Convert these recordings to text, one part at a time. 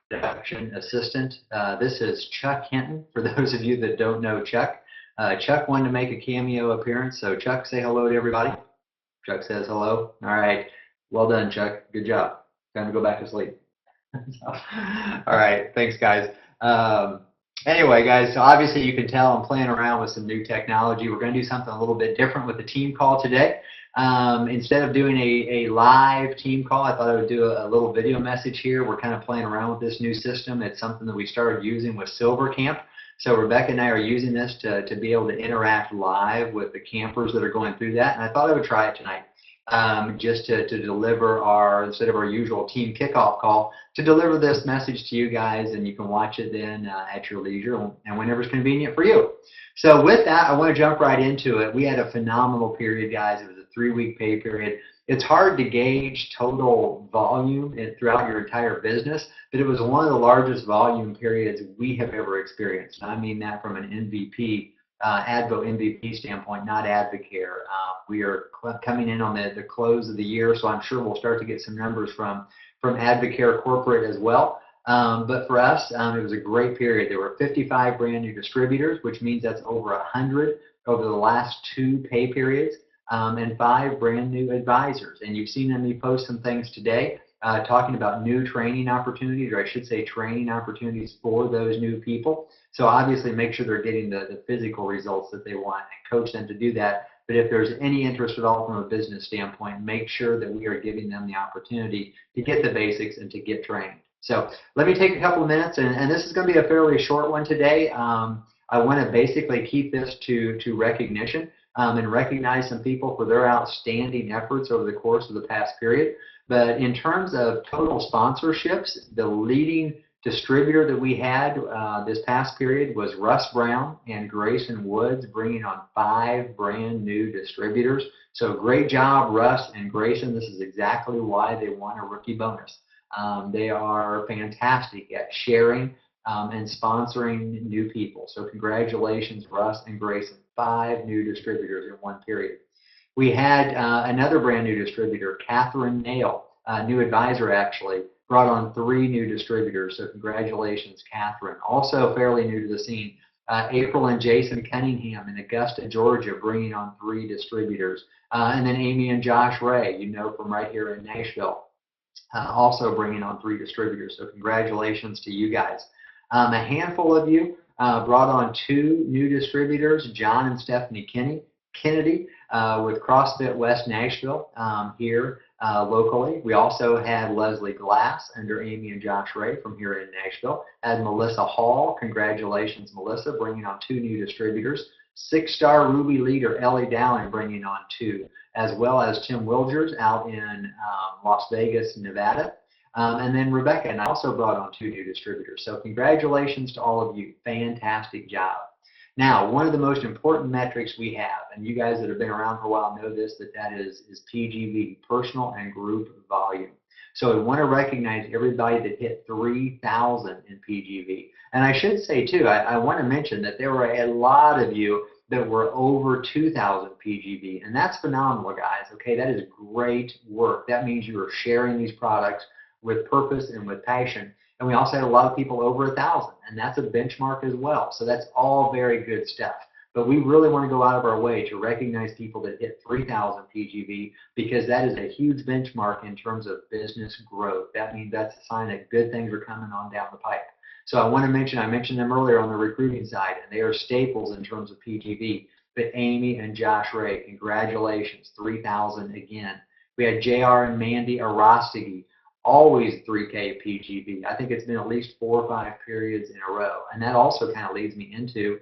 production assistant. This is Chuck Hinton, for those of you that don't know Chuck. Chuck wanted to make a cameo appearance, so Chuck, say hello to everybody. Chuck says hello. All right. Well done, Chuck. Good job. Time to go back to sleep. All right. Thanks, guys. Anyway, guys, so obviously you can tell I'm playing around with some new technology. We're going to do something a little bit different with the team call today. Instead of doing a live team call, I thought I would do a little video message here. We're kind of playing around with this new system. It's something that we started using with Silver Camp. So Rebecca and I are using this to be able to interact live with the campers that are going through that. And I thought I would try it tonight. Just to deliver instead of our usual team kickoff call, to deliver this message to you guys, and you can watch it then at your leisure and whenever it's convenient for you. So with that, I want to jump right into it. We had a phenomenal period, guys. It was a 3-week pay period. It's hard to gauge total volume throughout your entire business, but it was one of the largest volume periods we have ever experienced. And I mean that from an MVP Advo MVP standpoint, not Advocare. We are coming in on the close of the year, so I'm sure we'll start to get some numbers from Advocare corporate as well. But for us, it was a great period. There were 55 brand new distributors, which means that's over 100 over the last 2 pay periods, and 5 brand new advisors. And you've seen me post some things today talking about new training opportunities, or I should say training opportunities for those new people. So obviously make sure they're getting the physical results that they want and coach them to do that. But if there's any interest at all from a business standpoint, make sure that we are giving them the opportunity to get the basics and to get trained. So let me take a couple of minutes, and this is going to be a fairly short one today. I want to basically keep this to recognition and recognize some people for their outstanding efforts over the course of the past period. But in terms of total sponsorships, the leading distributor that we had this past period was Russ Brown and Grayson Woods, bringing on 5 brand new distributors. So great job, Russ and Grayson. This is exactly why they won a rookie bonus. They are fantastic at sharing and sponsoring new people. So congratulations, Russ and Grayson. 5 new distributors in one period. We had another brand new distributor, Catherine Nail, a new advisor actually, brought on 3 new distributors. So congratulations, Catherine. Also fairly new to the scene, April and Jason Cunningham in Augusta, Georgia, bringing on 3 distributors. And then Amy and Josh Ray, you know, from right here in Nashville, also bringing on 3 distributors. So congratulations to you guys. A handful of you brought on 2 new distributors, John and Stephanie Kennedy with CrossFit West Nashville here locally. We also had Leslie Glass under Amy and Josh Ray from here in Nashville. Had Melissa Hall, congratulations Melissa, bringing on 2 new distributors. 6-star Ruby leader Ellie Dowling bringing on 2, as well as Tim Wilgers out in Las Vegas, Nevada. And then Rebecca and I also brought on 2 new distributors. So congratulations to all of you. Fantastic job. Now, one of the most important metrics we have, and you guys that have been around for a while know this, that is PGV, personal and group volume. So we want to recognize everybody that hit 3,000 in PGV. And I should say, too, I want to mention that there were a lot of you that were over 2,000 PGV. And that's phenomenal, guys. Okay, that is great work. That means you are sharing these products with purpose and with passion. And we also had a lot of people over 1,000, and that's a benchmark as well. So that's all very good stuff. But we really want to go out of our way to recognize people that hit 3,000 PGV, because that is a huge benchmark in terms of business growth. That means that's a sign that good things are coming on down the pipe. So I want to mention, I mentioned them earlier on the recruiting side, and they are staples in terms of PGV. But Amy and Josh Ray, congratulations, 3,000 again. We had JR and Mandy Arostegui, always 3K PGV. I think it's been at least 4 or 5 periods in a row. And that also kind of leads me into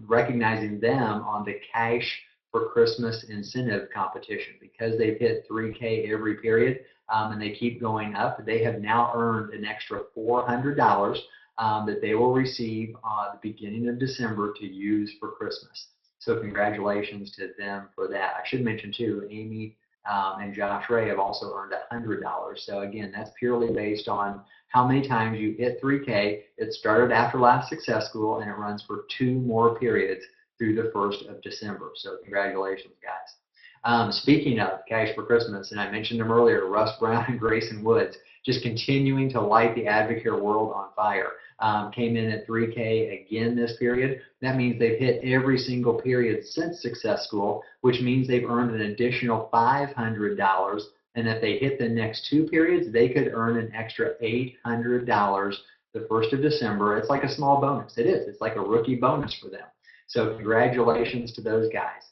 recognizing them on the Cash for Christmas incentive competition. Because they've hit 3K every period and they keep going up, they have now earned an extra $400 that they will receive the beginning of December to use for Christmas. So congratulations to them for that. I should mention too, Amy and Josh Ray have also earned $100. So again, that's purely based on how many times you hit 3K. It started after last Success School, and it runs for 2 more periods through the 1st of December. So congratulations, guys. Speaking of Cash for Christmas, and I mentioned them earlier, Russ Brown and Grayson Woods. just continuing to light the Advocare world on fire. Came in at 3K again this period. That means they've hit every single period since Success School, which means they've earned an additional $500. And if they hit the next 2 periods, they could earn an extra $800 the 1st of December. It's like a small bonus. It is. It's like a rookie bonus for them. So congratulations to those guys.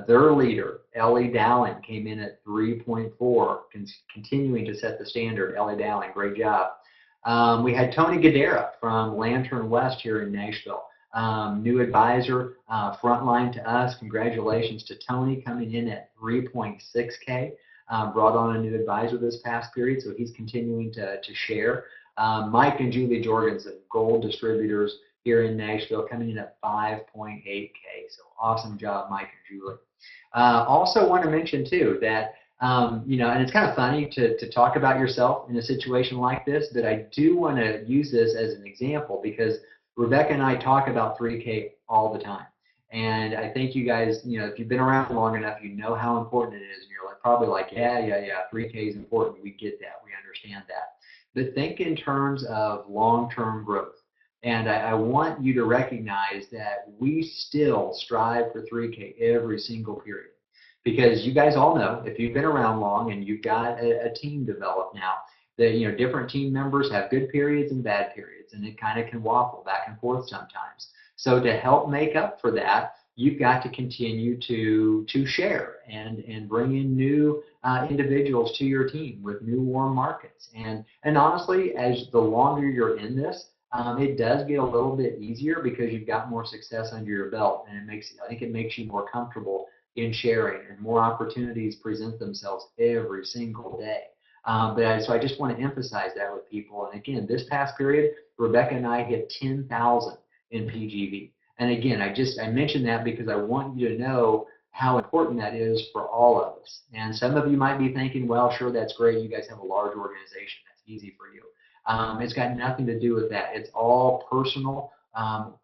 Their leader, Ellie Dowling, came in at 3.4, continuing to set the standard. Ellie Dowling, great job. We had Tony Gadara from Lantern West here in Nashville. New advisor, frontline to us. Congratulations to Tony, coming in at 3.6K. Brought on a new advisor this past period, so he's continuing to share. Mike and Julie Jorgensen, gold distributors here in Nashville, coming in at 5.8K. So awesome job, Mike and Julie. Also want to mention too that and it's kind of funny to talk about yourself in a situation like this, but I do want to use this as an example because Rebecca and I talk about 3K all the time. And I think you guys, if you've been around long enough, you know how important it is. And you're probably like, yeah, 3K is important. We get that. We understand that. But think in terms of long-term growth. And I want you to recognize that we still strive for 3K every single period. Because you guys all know, if you've been around long and you've got a team developed now, that different team members have good periods and bad periods, and it kind of can waffle back and forth sometimes. So to help make up for that, you've got to continue to share and bring in new individuals to your team with new warm markets. And honestly, as the longer you're in this, it does get a little bit easier because you've got more success under your belt, and I think it makes you more comfortable in sharing, and more opportunities present themselves every single day. So I just want to emphasize that with people. And again, this past period, Rebecca and I hit 10,000 in PGV. And again, I mentioned that because I want you to know how important that is for all of us. And some of you might be thinking, well, sure, that's great. You guys have a large organization. That's easy for you. It's got nothing to do with that. It's all personal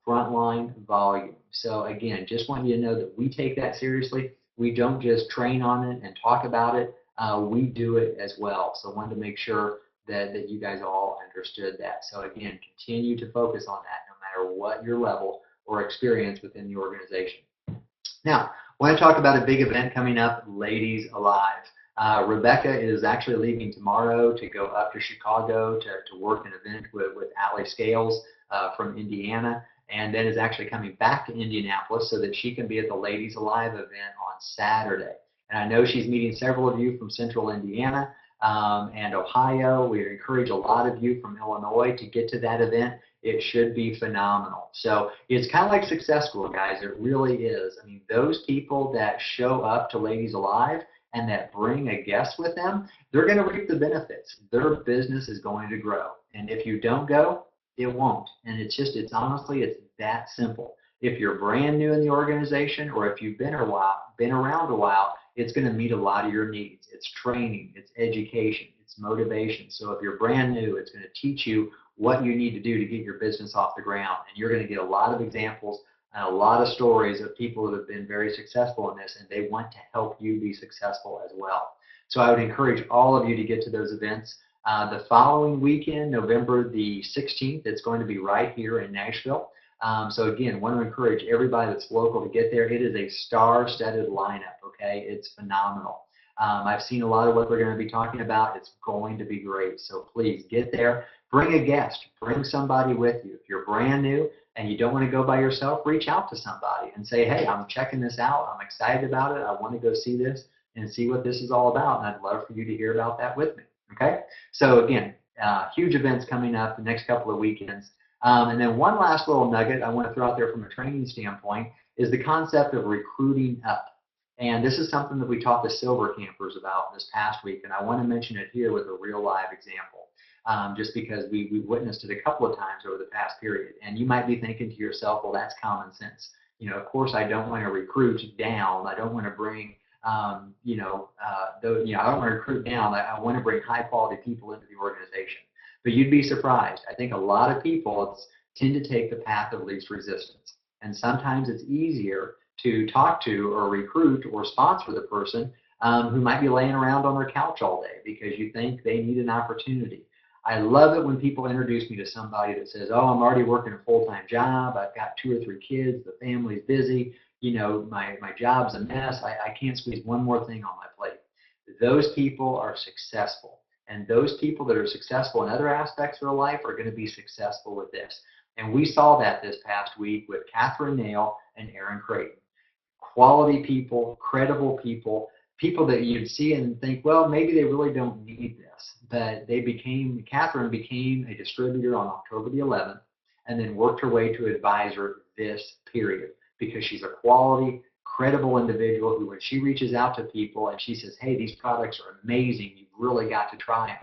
frontline volume. So again, just want you to know that we take that seriously. We don't just train on it and talk about it. We do it as well. So I wanted to make sure that you guys all understood that. So again, continue to focus on that no matter what your level or experience within the organization. Now, I want to talk about a big event coming up, Ladies Alive. Rebecca is actually leaving tomorrow to go up to Chicago to work an event with Allie Scales from Indiana, and then is actually coming back to Indianapolis so that she can be at the Ladies Alive event on Saturday. And I know she's meeting several of you from Central Indiana and Ohio. We encourage a lot of you from Illinois to get to that event. It should be phenomenal. So it's kind of like Success School, guys. It really is. I mean, those people that show up to Ladies Alive and that bring a guest with them, they're going to reap the benefits. Their business is going to grow. And if you don't go, it won't. And it's honestly, it's that simple. If you're brand new in the organization, or if you've been around a while, it's going to meet a lot of your needs. It's training, it's education, it's motivation. So if you're brand new, it's going to teach you what you need to do to get your business off the ground. And you're going to get a lot of examples and a lot of stories of people that have been very successful in this, and they want to help you be successful as well. So I would encourage all of you to get to those events. The following weekend, November the 16th, it's going to be right here in Nashville. So again, want to encourage everybody that's local to get there. It is a star-studded lineup, okay? It's phenomenal. I've seen a lot of what they're going to be talking about. It's going to be great. So please get there. Bring a guest. Bring somebody with you. If you're brand new and you don't want to go by yourself, reach out to somebody and say, hey, I'm checking this out. I'm excited about it. I want to go see this and see what this is all about. And I'd love for you to hear about that with me. Okay? So again, huge events coming up the next couple of weekends. And then one last little nugget I want to throw out there from a training standpoint is the concept of recruiting up. And this is something that we taught the silver campers about this past week, and I want to mention it here with a real live example, just because we've witnessed it a couple of times over the past period. And you might be thinking to yourself, well, that's common sense. Of course, I don't want to recruit down. I don't want to bring, I don't want to recruit down. I want to bring high-quality people into the organization. But you'd be surprised. I think a lot of people tend to take the path of least resistance. And sometimes it's easier to talk to or recruit or sponsor the person who might be laying around on their couch all day because you think they need an opportunity. I love it when people introduce me to somebody that says, oh, I'm already working a full-time job. I've got 2 or 3 kids. The family's busy. You know, my job's a mess. I can't squeeze one more thing on my plate. Those people are successful. And those people that are successful in other aspects of their life are going to be successful with this. And we saw that this past week with Catherine Nail and Aaron Creighton. Quality people, credible people, people that you'd see and think, well, maybe they really don't need this. But Catherine became a distributor on October the 11th and then worked her way to advisor this period because she's a quality, credible individual who, when she reaches out to people and she says, hey, these products are amazing, you've really got to try them.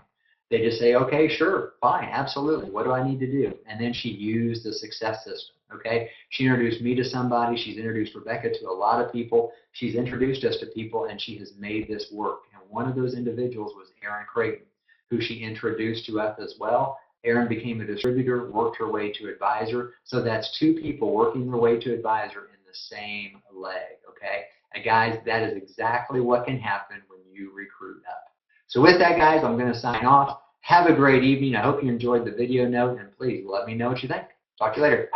They just say, okay, sure, fine, absolutely. What do I need to do? And then she used the success system, okay? She introduced me to somebody. She's introduced Rebecca to a lot of people. She's introduced us to people, and she has made this work. And one of those individuals was Aaron Creighton, who she introduced to us as well. Aaron became a distributor, worked her way to advisor. So that's 2 people working their way to advisor in the same leg, okay? And guys, that is exactly what can happen when you recruit up. So with that, guys, I'm going to sign off. Have a great evening. I hope you enjoyed the video note, and please let me know what you think. Talk to you later.